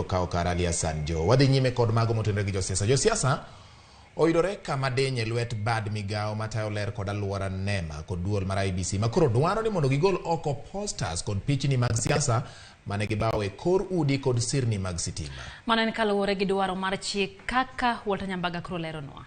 kawo kar Ali Hassan Jo. Wadhi nyime kod mago motenore gi josiasa. Josiasa oyudore kama denye lwet bad migawo matayo ler kod aluora NEMA kod duol mar IEBC makoro dwaro ni mondo gigol oko posters kod pichni mag siasa mane gibawo e kor udi kod sirni mag sitima. Mana en kaluwore gi dwaro mar chik kaka Walter Nyambaga koro leronwa.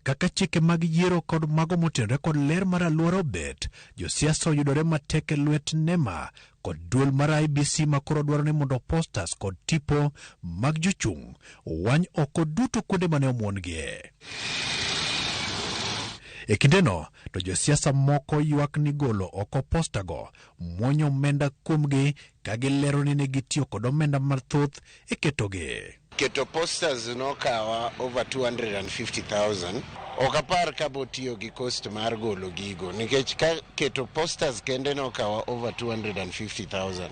Kaka chike mag yiero kod mago motenore kod ler mar aluora obet, josiasa oyudore matek e lwet NEMA kod duol mar IEBC makoro dwaro ni mondo posters kod tipo mag jochung' wany oko duto kuonde mane omuongie. E kindeno, to josiasa moko ywak ni golo oko postago muonyo omenda kuomgi ka gilero ni ne gitiyo kod omenda mathoth e ketogi. Keto posters nokawa over 250,000. Okapar kabo tiyo gi cost mar golo gigo nikech ka keto posters kende nokawa over 250,000.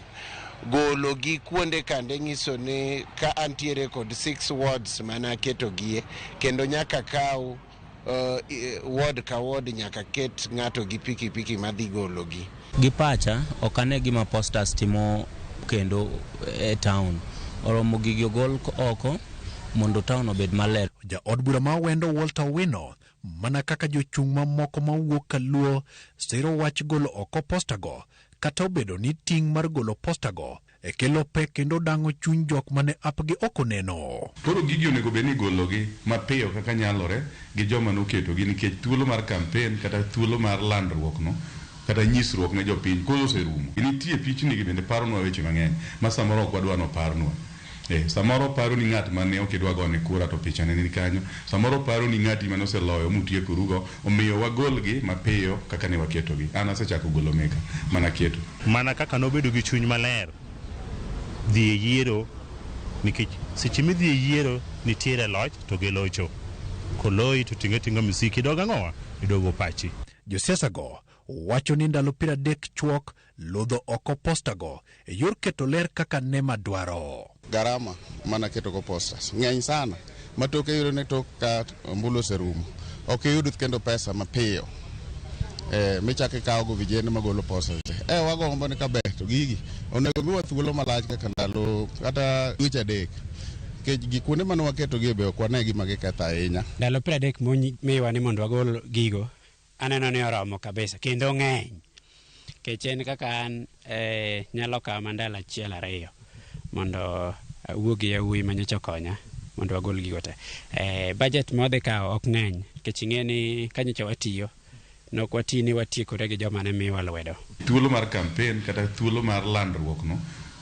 Golo gi kuonde kande nyiso ni ka antiere kod 6 wards mana keto gie kendo nyaka kaw ward ka ward nyaka ket ng'ato gi piki madhi golo gi. Gi pacha okane gima posters timo kendo e town. Oromo gigi gol oko mondo town obed maler. Ja od bura ma wendo Walter Wino mana kaka jochung' mamoko mawuok Kaluo siro wach golo oko postago kata obedo ni ting' mar golo postago e kelo pek kendo dang'o chuny jok mane apgi oko neno. Koro gigi onego bed ni gologi mapiyo kaka nyalore gi joma noketogi nikech thuolo mar campaign kata thuolo mar landruok no kata nyisruok ne jopiny koro oserumo. Nitie pichni gi bende paronwa weche mang'eny ma samoro ok wadwa no parnwa. Samoro paro ni ng'at mane okidwa gone kura to picha ne ni kanyo. Samoro paro ni ng'ati mane oseloyo mutieko rugo omiyo wagolgi mapiyo kaka ne waketogi. An asechako golo meka mana keto. Mana kaka nobedo gi chuny maler dhi e yiero nikech seche midhi e yiero nitiere loch to gilocho. Koloi to tinga musiki doga ng'owa idogo pachi. Josiasa go wacho ni ndalo 30 chuok lodho oko postago e yor keto ler kaka NEMA dwaro. Garama mana keto ko posters ng'eny sana matoke yuro ne tok ka mbulo serumo ok yud kendo pesa mapiyo michake kawo go vijende magolo posters wagombo ni kabe to gigi onego miwa thuolo malach kaka ndalo kata dweche adek kech gikuonde mane waketo gi be ok wanegi magiketho ahinya. Ndalo 30 miwa ni mondo wagol gigo aneno ni oromo kabisa kendo ng'eny kech en kaka an nyalo kawo mandala 1-2 mondo awuogi yawuoyi manyocha konya mondo wagol gigo te. Budget modhi kawo ok ng'eny kech ing'e ni kanyocha watiyo nok watini watiekore gi joma ne miwa lwedo. Thuolo mar campaign kata thuolo mar landruok no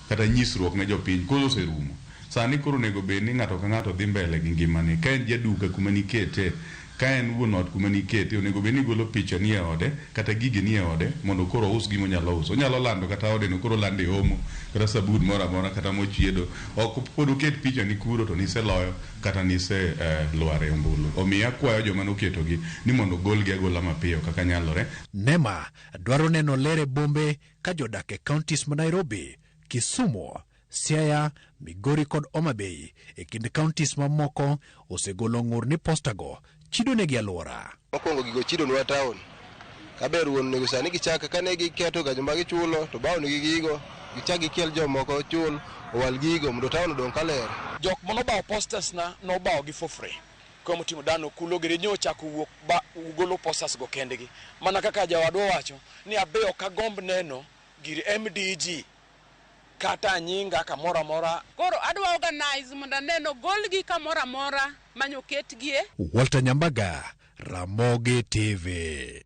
kata nyisruok ne jopiny koro oserumo. Sani koro nego bed ni ng'ato ka ng'ato dhi mbele gi ngimane. Ka en jaduka kuma nikete, ka en wuon ot kuma nikete, onego bed ni golo picha ni e ode kata gige ni e ode mondo koro us gimo nyalo uso. Onyalo lando kata ode no koro lande omo kata sabun mora mora kata mochiedo. Ok pod oket picha ni kuro to nise loyo kata nise lware ombulu. Omiyo akwayo joma noketo gi ni mondo golgi agola mapiyo kaka nyalore. NEMA dwaro neno lere bombe ka jodak e counties ma Nairobi, Kisumu, Siaya, Migori kod Homa Bay e kind counties mamoko osegolo ng'ur ni postago chido negi aluora. Mokwongo gigo chido nwa town. Kaber wuon nego sani gichaka kane giketo ga joma gichulo to bawo negi gigo gichagi kiel jomoko chul owal gigo mondo town odong kaler. Jok mono bawo posters na no bawo gi for free. Como timo dano kulo gere nyocha kuwuok ba ugolo posters go kendgi. Mana kaka jawadwa wacho ni abeyo ka gomb neno gir MDG kata nyinga kamora mora. Koro adwa organize mondo neno golgi kamora mora manyo ketgie. Walter Nyambaga, Ramogi TV.